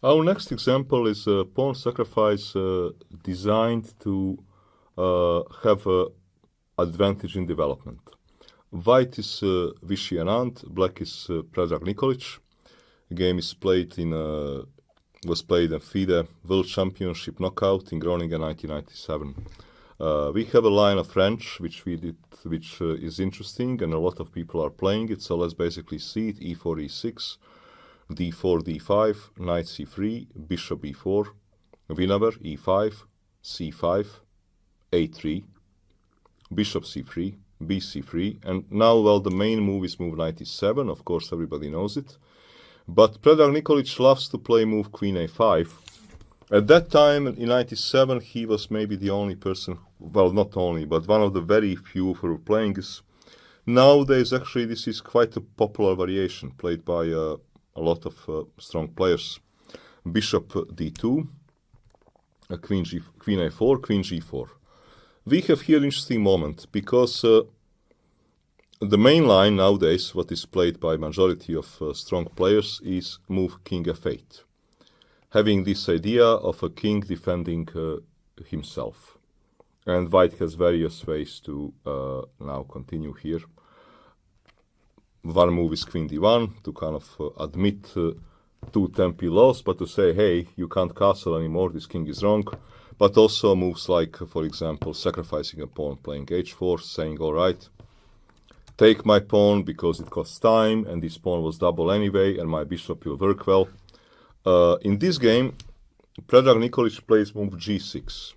Our next example is a pawn sacrifice designed to have an advantage in development. White is Vichy Anand, black is Predrag Nikolic. The game is played in was played in FIDE World Championship knockout in Groningen 1997. We have a line of French which is interesting, and a lot of people are playing it. So let's basically see it: e4, e6, d4, d5, knight c3, bishop e4, whenever e5, c5, a3, bishop c3, bc3, and now, well, the main move is move knight e7. Of course, everybody knows it. But Predrag Nikolic loves to play move queen a5. At that time, in 97, he was maybe the only person, well, not only, but one of the very few who were playing this. Nowadays, actually, this is quite a popular variation, played by a lot of strong players. Bishop d2, queen a4, queen g4. We have here an interesting moment, because the main line nowadays, what is played by majority of strong players, is move king f8, having this idea of a king defending himself. And white has various ways to now continue here. One move is queen d1, to kind of admit two tempi loss, but to say, hey, you can't castle anymore, this king is wrong. But also moves like, for example, sacrificing a pawn, playing h4, saying, all right, take my pawn because it costs time, and this pawn was double anyway, and my bishop will work well. In this game, Predrag Nikolic plays move g6.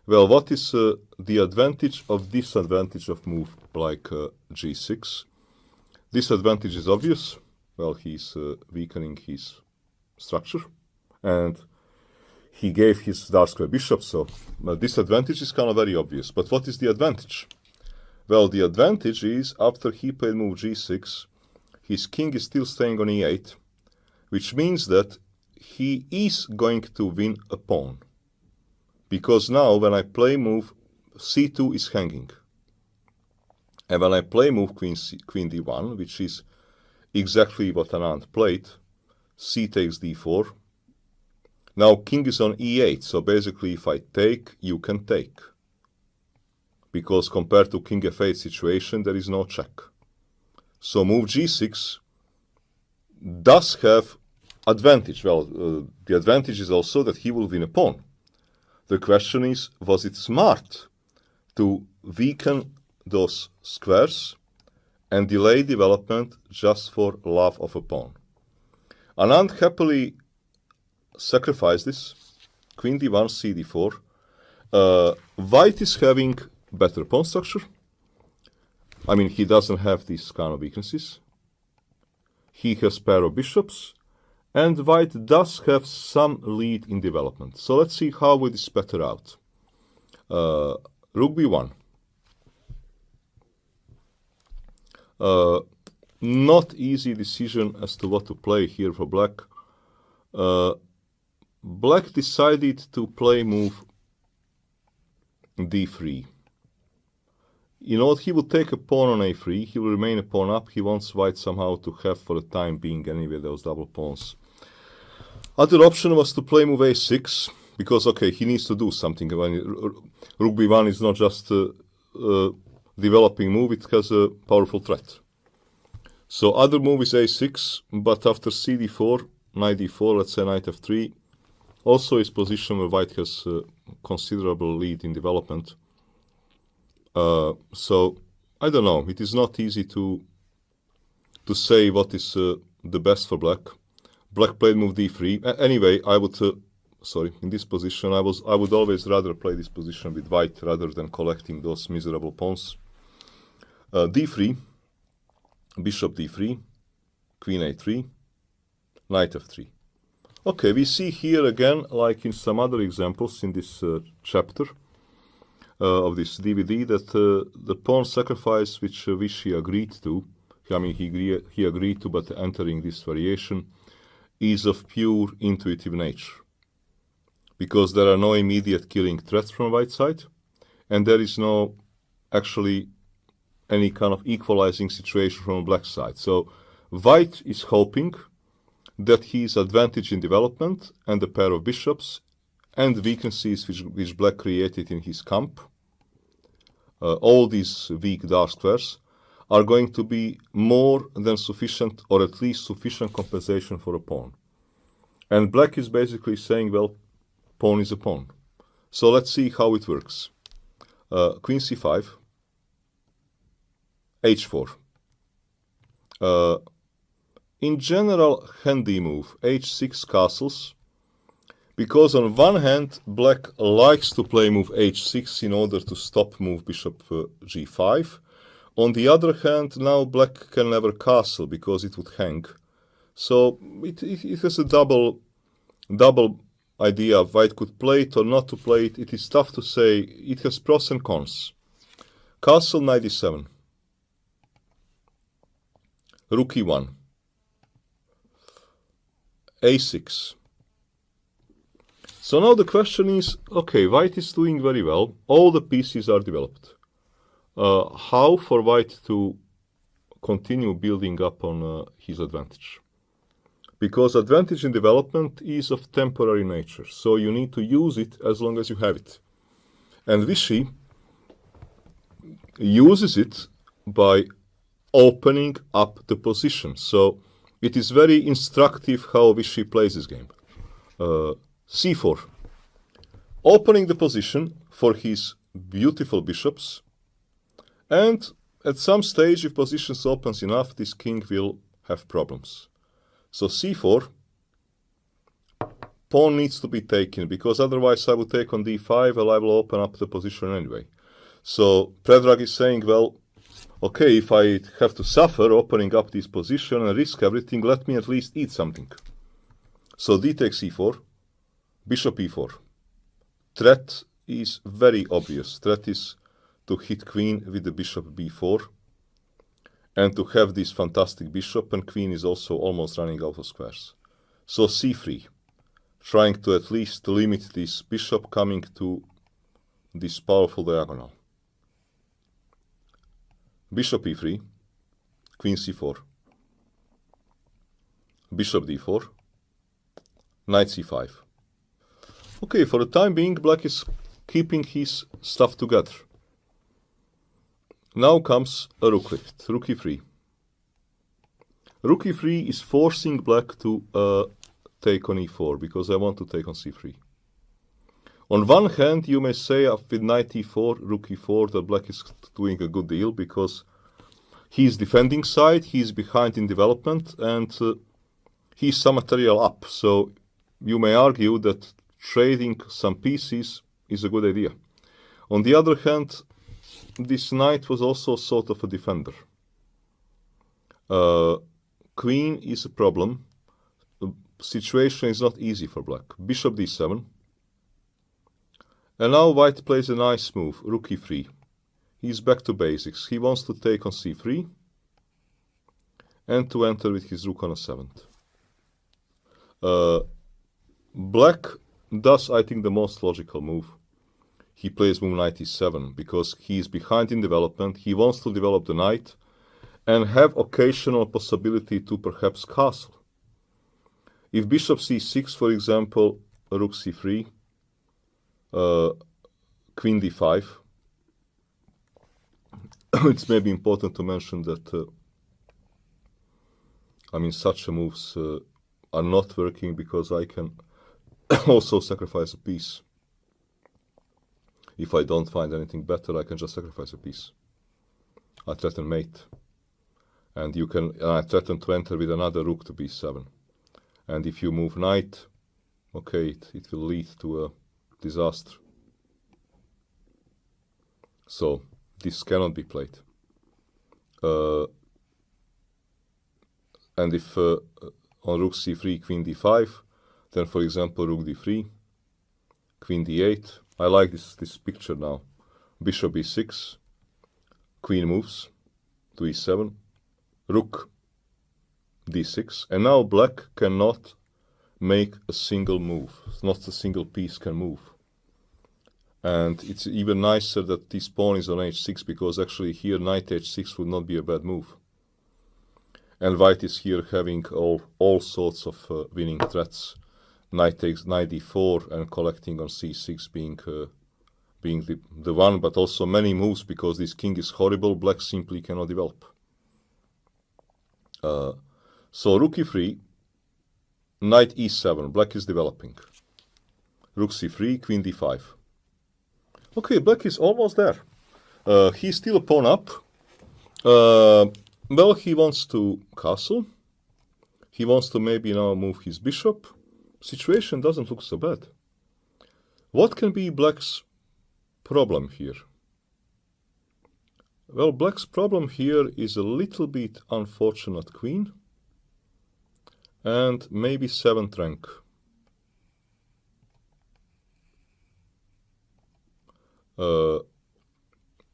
Well, what is the advantage of disadvantage of move like g6? Disadvantage is obvious. Well, he's weakening his structure, and he gave his dark square bishop, so disadvantage is kind of very obvious. But what is the advantage? Well, the advantage is, after he played move g6, his king is still staying on e8, which means that he is going to win a pawn. Because now, when I play move, c2 is hanging. And when I play move queen d1, which is exactly what Anand played, c takes d4. Now king is on e8, so basically if I take, you can take. Because compared to king f8 situation, there is no check. So move g6 does have advantage. Well, the advantage is also that he will win a pawn. The question is, was it smart to weaken those squares and delay development just for love of a pawn? Anand happily sacrificed this. Queen d1, c d4. White is having better pawn structure. I mean, he doesn't have these kind of weaknesses. He has pair of bishops, and white does have some lead in development. So let's see how it is better out. Rook b1. Not easy decision as to what to play here for black. Black decided to play move d3. You know what, he will take a pawn on a3, he will remain a pawn up, he wants white somehow to have, for the time being anyway, those double pawns. Other option was to play move a6, because, okay, he needs to do something. Rook b1 is not just developing move, it has a powerful threat. So other move is a6, but after c d4, knight d4, let's say knight f3, also is position where white has considerable lead in development. So I don't know, it is not easy to say what is the best for black. Black played move d3. Anyway, I would in this position I would always rather play this position with white rather than collecting those miserable pawns. d3, bishop d3, queen a3, knight f3. Okay, we see here again, like in some other examples in this chapter of this DVD, that the pawn sacrifice which Vichy agreed to, I mean he agreed to, but entering this variation, is of pure intuitive nature. Because there are no immediate killing threats from white side, and there is no actually any kind of equalizing situation from black side. So white is hoping that he is advantage in development and a pair of bishops and weaknesses which black created in his camp, all these weak dark squares, are going to be more than sufficient, or at least sufficient compensation for a pawn. And black is basically saying, well, pawn is a pawn. So let's see how it works. Queen c5, h4. In general, handy move, h6 castles, because on one hand, black likes to play move h6 in order to stop move bishop g5. On the other hand, now black can never castle because it would hang. So it has a double idea. White could play it or not to play it. It is tough to say. It has pros and cons. Castle knight e7. Rook e1. a6. So now the question is, okay, white is doing very well. All the pieces are developed. How for white to continue building up on his advantage? Because advantage in development is of temporary nature, so you need to use it as long as you have it. And Vichy uses it by opening up the position. So it is very instructive how Vichy plays this game. c4. Opening the position for his beautiful bishops. And at some stage, if position opens enough, this king will have problems. So c4, pawn needs to be taken, because otherwise I would take on d5 and I will open up the position anyway. So Predrag is saying, well, okay, if I have to suffer opening up this position and risk everything, let me at least eat something. So d takes e4, bishop e4. Threat is very obvious. Threat is to hit queen with the bishop b4 and to have this fantastic bishop, and queen is also almost running out of squares. So c3, trying to at least limit this bishop coming to this powerful diagonal. Bishop e3, queen c4, bishop d4, knight c5. Okay, for the time being, black is keeping his stuff together. Now comes a rook lift, rook e3. Rook e3 is forcing black to take on e4, because I want to take on c3. On one hand, you may say with knight e4, rook e4, that black is doing a good deal, because he's defending side, he's behind in development, and he's some material up. So you may argue that trading some pieces is a good idea. On the other hand, this knight was also sort of a defender. Queen is a problem. The situation is not easy for black. Bishop d7. And now white plays a nice move, rook e3. He's back to basics. He wants to take on c3 and to enter with his rook on a7th. Black does, I think, the most logical move. He plays move knight e7 because he is behind in development. He wants to develop the knight and have occasional possibility to perhaps castle. If bishop c6, for example, rook c3, queen d5, it's maybe important to mention that such moves are not working, because I can also sacrifice a piece. If I don't find anything better, I can just sacrifice a piece. I threaten mate. And I threaten to enter with another rook to b7. And if you move knight, okay, it will lead to a disaster. So this cannot be played. And if on rook c3, queen d5, then for example rook d3, queen d8. I like this picture now. Bishop e6, queen moves to e7, rook d6, and now black cannot make a single move. Not a single piece can move. And it's even nicer that this pawn is on h6, because actually here knight h6 would not be a bad move. And white is here having all sorts of winning threats. Knight takes knight d4 and collecting on c6 being the one, but also many moves because this king is horrible. Black simply cannot develop. So rook e3, knight e7, black is developing. Rook c3, queen d5. Okay, black is almost there. He's still a pawn up. Well, he wants to castle. He wants to maybe now move his bishop. Situation doesn't look so bad. What can be black's problem here? Well, black's problem here is a little bit unfortunate queen and maybe 7th rank.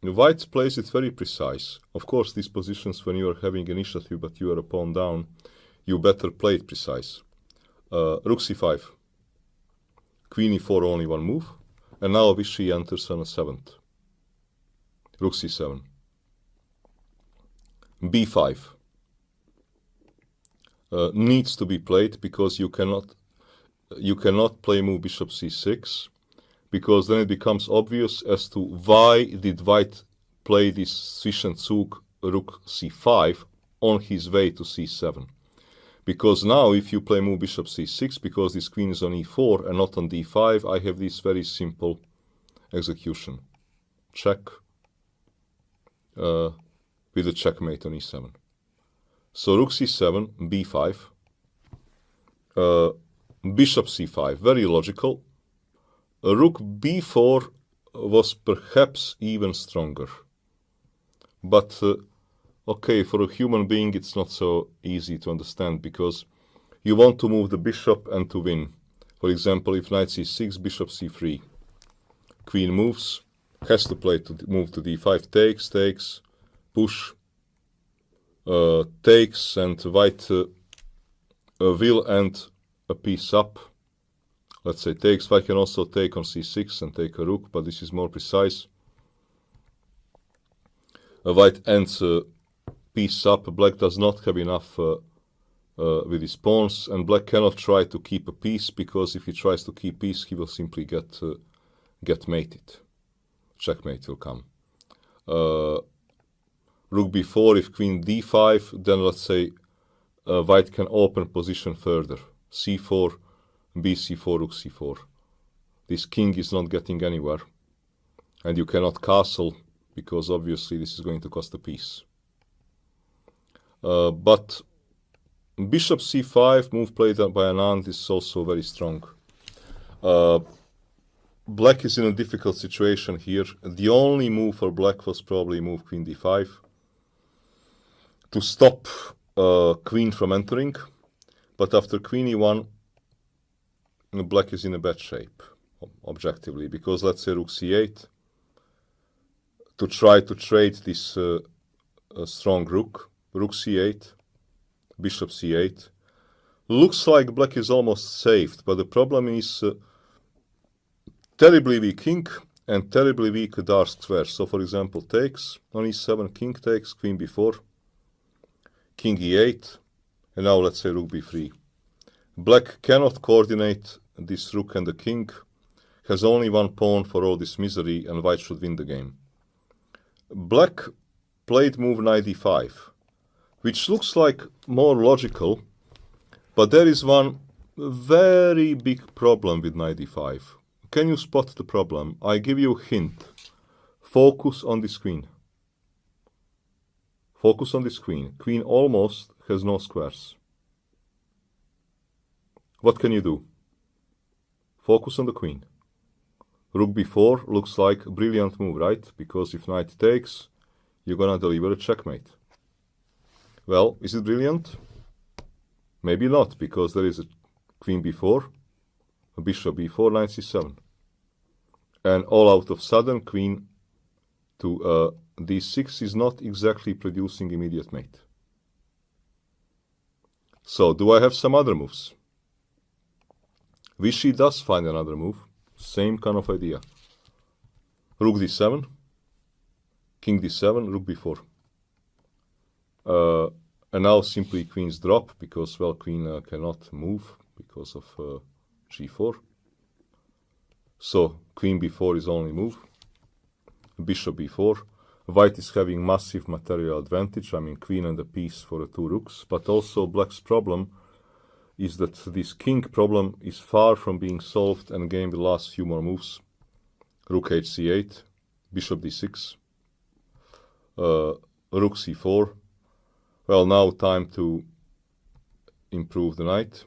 White plays it very precise. Of course, these positions when you are having initiative but you are a pawn down, you better play it precise. Rook c5. Queen e4, only one move. And now Vichy enters on a 7th. Rook c7. b5. Needs to be played because you cannot play move bishop c6, because then it becomes obvious as to why did white play this Zwischenzug rook c5 on his way to c7. Because now if you play move bishop c6, because this queen is on e4 and not on d5, I have this very simple execution. Check with a checkmate on e7. So rook c7, b5, bishop c5, very logical. Rook b4 was perhaps even stronger. But okay, for a human being it's not so easy to understand, because you want to move the bishop and to win. For example, if knight c6, bishop c3, queen moves, has to play to move to d5, takes, push, takes, and white will end a piece up. Let's say takes. White can also take on c6 and take a rook, but this is more precise. White ends piece up. Black does not have enough with his pawns, and black cannot try to keep a piece, because if he tries to keep peace, he will simply get mated. Checkmate will come. Rook b4, if queen d5, then let's say white can open position further. c4, bc4, rook c4. This king is not getting anywhere, and you cannot castle, because obviously this is going to cost a piece. But bishop c5, move played by Anand, is also very strong. Black is in a difficult situation here. The only move for black was probably move queen d5 to stop queen from entering. But after queen e1, black is in a bad shape, objectively, because let's say rook c8, to try to trade this strong rook, rook c8, bishop c8. Looks like black is almost saved, but the problem is terribly weak king and terribly weak dark square. So for example, takes on e7, king takes, queen b4, king e8, and now let's say rook b3. Black cannot coordinate this rook and the king, has only one pawn for all this misery, and white should win the game. Black played move knight d5, which looks like more logical, but there is one very big problem with knight d5. Can you spot the problem? I give you a hint. Focus on this queen. Focus on this queen. Queen almost has no squares. What can you do? Focus on the queen. Rook b4 looks like a brilliant move, right? Because if knight takes, you're gonna deliver a checkmate. Well, is it brilliant? Maybe not, because there is a queen b4, a bishop b4, knight c7. And all out of sudden, queen to d6 is not exactly producing immediate mate. So, do I have some other moves? Vichy does find another move. Same kind of idea. Rook d7, king d7, rook b4. And now simply queen's drop, because, well, queen cannot move because of g4. So queen b4 is only move. Bishop b4. White is having massive material advantage. I mean, queen and a piece for the two rooks. But also black's problem is that this king problem is far from being solved, and game will last few more moves. Rook hc8, bishop d6, rook c4. Well, now time to improve the knight.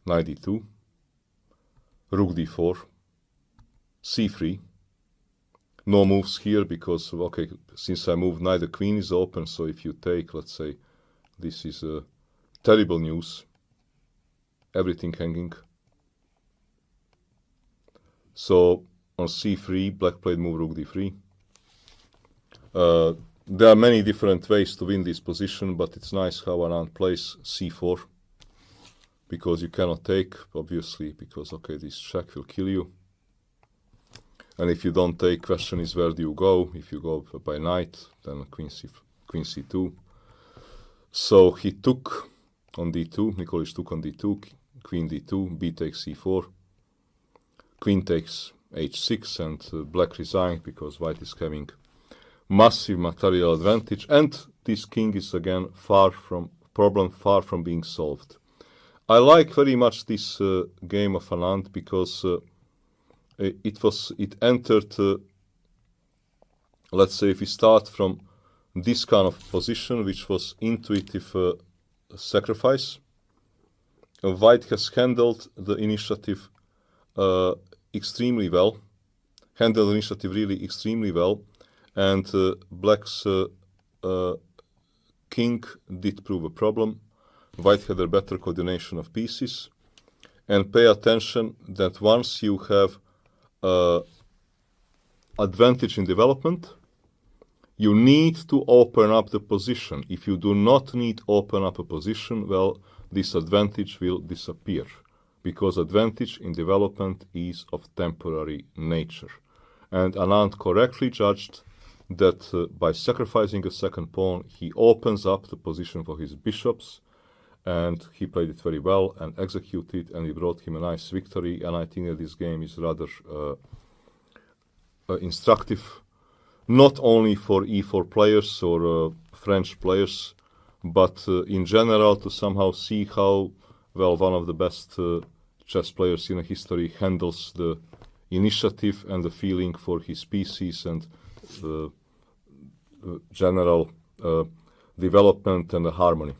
Knight d2, rook d4, c3. No moves here because, okay, since I moved knight, the queen is open, so if you take, let's say, this is terrible news. Everything hanging. So on c3, black played move rook d3. There are many different ways to win this position, but it's nice how Anand plays c4, because you cannot take, obviously, because, okay, this check will kill you. And if you don't take, question is where do you go? If you go by knight, then queen c2. So he took on d2, Nikolic took on d2, queen d2, b takes c4, queen takes h6, and black resigned because white is having massive material advantage, and this king is again far from being solved. I like very much this game of Anand because it entered, let's say, if we start from this kind of position, which was intuitive sacrifice, white has handled the initiative extremely well, really extremely well, and black's king did prove a problem. White had a better coordination of pieces, and pay attention that once you have advantage in development, you need to open up the position. If you do not need to open up a position, well, this advantage will disappear, because advantage in development is of temporary nature. And Anand correctly judged that by sacrificing a second pawn, he opens up the position for his bishops, and he played it very well and executed, and it brought him a nice victory. And I think that this game is rather instructive, not only for e4 players or French players, but in general, to somehow see how well one of the best chess players in history handles the initiative and the feeling for his pieces and general development and the harmony.